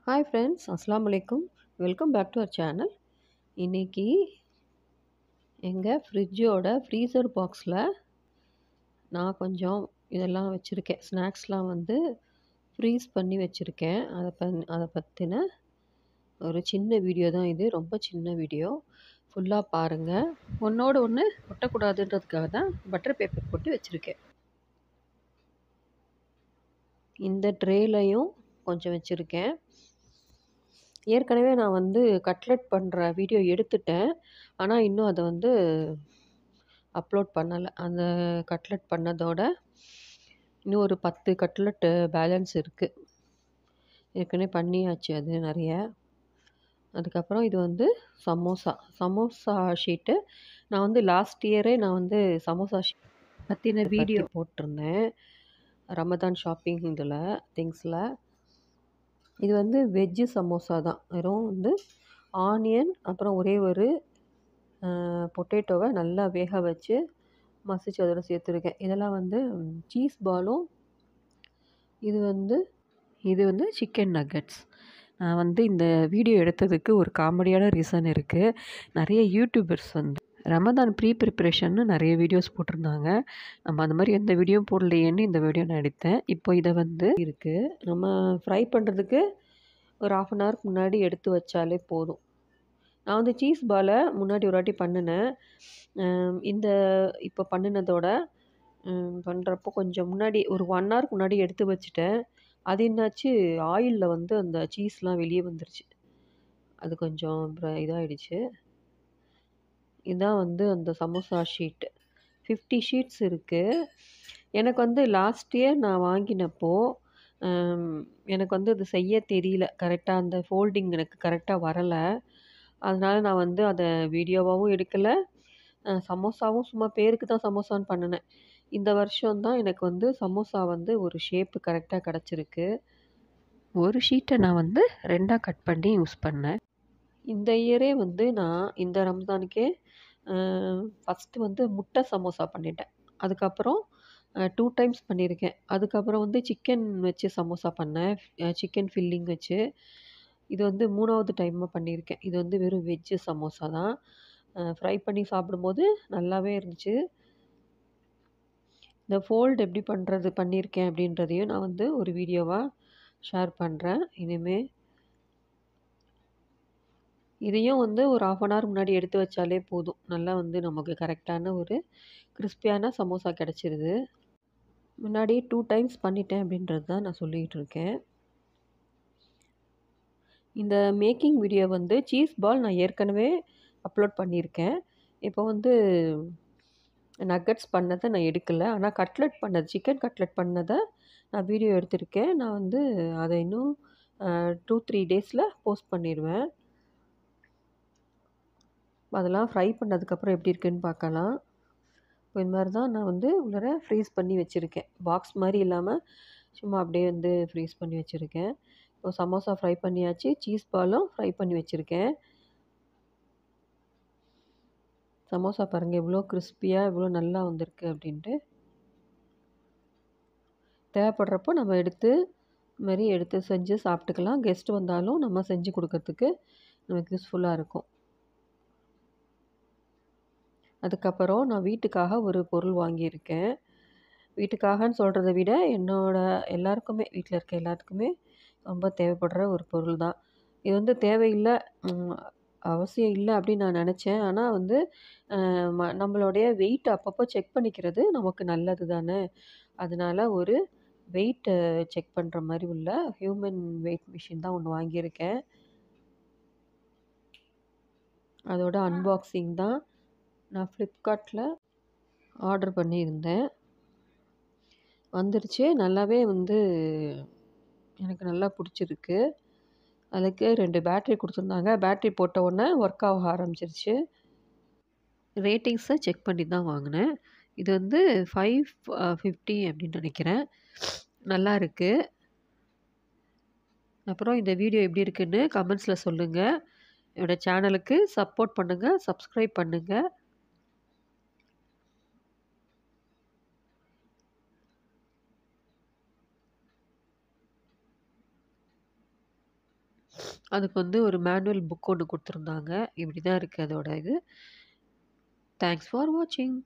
Hi friends, அஸ்ஸலாமு அலைக்கும். Welcome back to our channel. இன்னைக்கு எங்கள் ஃப்ரிட்ஜோட ஃப்ரீசர் பாக்ஸில் நான் கொஞ்சம் இதெல்லாம் வச்சுருக்கேன். ஸ்நாக்ஸ்லாம் வந்து ஃப்ரீஸ் பண்ணி வச்சுருக்கேன். அதை பற்றின ஒரு சின்ன வீடியோ தான் இது. ரொம்ப சின்ன வீடியோ. ஃபுல்லாக பாருங்கள். ஒன்றோடு ஒன்று ஒட்டக்கூடாதுன்றதுக்காக தான் பட்டர் பேப்பர் போட்டு வச்சுருக்கேன். இந்த ட்ரேலையும் கொஞ்சம் வச்சுருக்கேன். ஏற்கனவே நான் வந்து கட்லெட் பண்ணுற வீடியோ எடுத்துட்டேன். ஆனால் இன்னும் அதை வந்து அப்லோட் பண்ணலை. அந்த கட்லெட் பண்ணதோட இன்னும் ஒரு 10 கட்லெட்டு பேலன்ஸ் இருக்குது. ஏற்கனவே பண்ணியாச்சு அது நிறைய. அதுக்கப்புறம் இது வந்து சமோசா ஷீட்டு. நான் வந்து லாஸ்ட் இயரே நான் வந்து சமோசா ஷீட் பற்றின வீடியோ போட்டிருந்தேன். ரமதான் ஷாப்பிங் இதில் திங்ஸில். இது வந்து வெஜ்ஜு சமோசா தான். வெறும் வந்து ஆனியன் அப்புறம் ஒரே ஒரு பொட்டேட்டோவை நல்லா வேக வச்சு மசிச்சு அதோட சேர்த்துருக்கேன். இதெல்லாம் வந்து சீஸ் பாலும், இது வந்து சிக்கன் நக்கட்ஸ். நான் வந்து இந்த வீடியோ எடுத்ததுக்கு ஒரு காமெடியான ரீசன் இருக்குது. நிறைய யூடியூபர்ஸ் வந்து ரமதான் ப்ரிப்ரேஷன்னு நிறைய வீடியோஸ் போட்டிருந்தாங்க. நம்ம அந்த மாதிரி எந்த வீடியோவும் போடலையேன்னு இந்த வீடியோ நான் எடுத்தேன். இப்போ இதை வந்து இருக்குது நம்ம ஃப்ரை பண்ணுறதுக்கு ஒரு 1/2 அன் ஹவருக்கு முன்னாடி எடுத்து வச்சாலே போதும். நான் வந்து சீஸ் பாலை முன்னாடி ஒரு வாட்டி பண்ணினேன். இந்த இப்போ பண்ணினதோட பண்ணுறப்போ கொஞ்சம் முன்னாடி ஒரு 1 ஹவருக்கு முன்னாடி எடுத்து வச்சுட்டேன். அது என்னாச்சு, ஆயிலில் வந்து அந்த சீஸ்லாம் வெளியே வந்துருச்சு. அது கொஞ்சம் அப்புறம் இதாகிடுச்சு. இதுதான் வந்து அந்த சமோசா ஷீட்டு. 50 ஷீட்ஸ் இருக்குது. எனக்கு வந்து லாஸ்ட் இயர் நான் வாங்கினப்போ எனக்கு வந்து அது செய்ய தெரியல. கரெக்டாக அந்த ஃபோல்டிங் எனக்கு கரெக்டாக வரலை. அதனால் நான் வந்து அதை வீடியோவாகவும் எடுக்கலை. சமோசாவும் சும்மா பேருக்கு தான் சமோசான்னு பண்ணினேன். இந்த வருஷம் தான் எனக்கு வந்து சமோசா வந்து ஒரு ஷேப்பு கரெக்டாக கிடச்சிருக்கு. ஒரு ஷீட்டை நான் வந்து 2ஆக கட் பண்ணி யூஸ் பண்ணேன். இந்த இயரே வந்து நான் இந்த ரம்ஜானுக்கே ஃபஸ்ட்டு வந்து முட்டை சமோசா பண்ணிட்டேன். அதுக்கப்புறம் 2 டைம்ஸ் பண்ணியிருக்கேன். அதுக்கப்புறம் வந்து சிக்கன் வச்சு சமோசா பண்ணேன். சிக்கன் ஃபில்லிங் வச்சு. இது வந்து 3வது டைமாக பண்ணியிருக்கேன். இது வந்து வெறும் வெஜ்ஜு சமோசா தான். ஃப்ரை பண்ணி சாப்பிடும்போது நல்லாவே இருந்துச்சு. இந்த ஃபோல்டு எப்படி பண்ணியிருக்கேன் அப்படின்றதையும் நான் வந்து ஒரு வீடியோவாக ஷேர் பண்ணுறேன் இனிமேல். இதையும் வந்து ஒரு 1/2 அன் ஹவர் முன்னாடி எடுத்து வச்சாலே போதும். நல்லா வந்து நமக்கு கரெக்டான ஒரு கிறிஸ்பியான சமோசா கிடச்சிருது. முன்னாடியே 2 டைம்ஸ் பண்ணிட்டேன் அப்படின்றது தான் நான் சொல்லிகிட்டு இருக்கேன். இந்த மேக்கிங் வீடியோ வந்து சீஸ் பால் நான் ஏற்கனவே அப்லோட் பண்ணியிருக்கேன். இப்போ வந்து நக்கட்ஸ் பண்ணதை நான் எடுக்கலை. ஆனால் சிக்கன் கட்லெட் பண்ணதை நான் வீடியோ எடுத்திருக்கேன். நான் வந்து அதை இன்னும் 2-3 டேஸில் போஸ்ட் பண்ணிடுவேன். அதெல்லாம் ஃப்ரை பண்ணதுக்கப்புறம் எப்படி இருக்குதுன்னு பார்க்கலாம். இப்போ இந்த மாதிரி தான் நான் வந்து உள்ளார ஃப்ரீஸ் பண்ணி வச்சுருக்கேன். பாக்ஸ் மாதிரி இல்லாமல் சும்மா அப்படியே வந்து ஃப்ரீஸ் பண்ணி வச்சுருக்கேன். இப்போ சமோசா ஃப்ரை பண்ணியாச்சு. சீஸ் பாலும் ஃப்ரை பண்ணி வச்சுருக்கேன். சமோசா பாருங்கள் எவ்வளோ கிறிஸ்பியாக எவ்வளோ நல்லா வந்திருக்கு அப்படின்ட்டு. தேவைப்படுறப்போ நம்ம எடுத்து செஞ்சு சாப்பிட்டுக்கலாம். கெஸ்ட் வந்தாலும் நம்ம செஞ்சு கொடுக்கறதுக்கு நமக்கு யூஸ்ஃபுல்லாக இருக்கும். அதுக்கப்புறம் நான் வீட்டுக்காக ஒரு பொருள் வாங்கியிருக்கேன். வீட்டுக்காகன்னு சொல்கிறத விட எல்லாருக்குமே, வீட்டில் இருக்க எல்லாத்துக்குமே ரொம்ப தேவைப்படுற ஒரு பொருள் தான். இது வந்து தேவையில்லை, அவசியம் இல்லை அப்படின்னு நான் நினச்சேன். ஆனால் வந்து நம்மளுடைய வெயிட் அப்பப்போ செக் பண்ணிக்கிறது நமக்கு நல்லது தானே. அதனால ஒரு வெயிட் செக் பண்ணுற மாதிரி உள்ள ஹியூமன் வெயிட் மிஷின் தான் ஒன்று வாங்கியிருக்கேன். அதோட அன்பாக்சிங் தான். நான் ஃப்ளிப்கார்ட்டில் ஆர்டர் பண்ணியிருந்தேன். வந்துருச்சு. நல்லாவே வந்து எனக்கு நல்லா பிடிச்சிருக்கு. அதுக்கு 2 பேட்ரி கொடுத்துருந்தாங்க. பேட்ரி போட்ட உடனே ஒர்க் ஆக ஆரம்பிச்சிருச்சு. ரேட்டிங்ஸை செக் பண்ணி தான் வாங்கினேன். இது வந்து 550 அப்படின்னு நினைக்கிறேன். நல்லா இருக்குது. அப்புறம் இந்த வீடியோ எப்படி இருக்குன்னு கமெண்ட்ஸில் சொல்லுங்கள். என்னோடய சேனலுக்கு சப்போர்ட் பண்ணுங்கள், சப்ஸ்கிரைப் பண்ணுங்கள். அதுக்கு வந்து ஒரு மேனுவல் புக் ஒண்ணு குடுத்துருந்தாங்க. இப்படி தான் இருக்கு அதோட இது. தேங்க்ஸ் ஃபார் வாட்சிங்.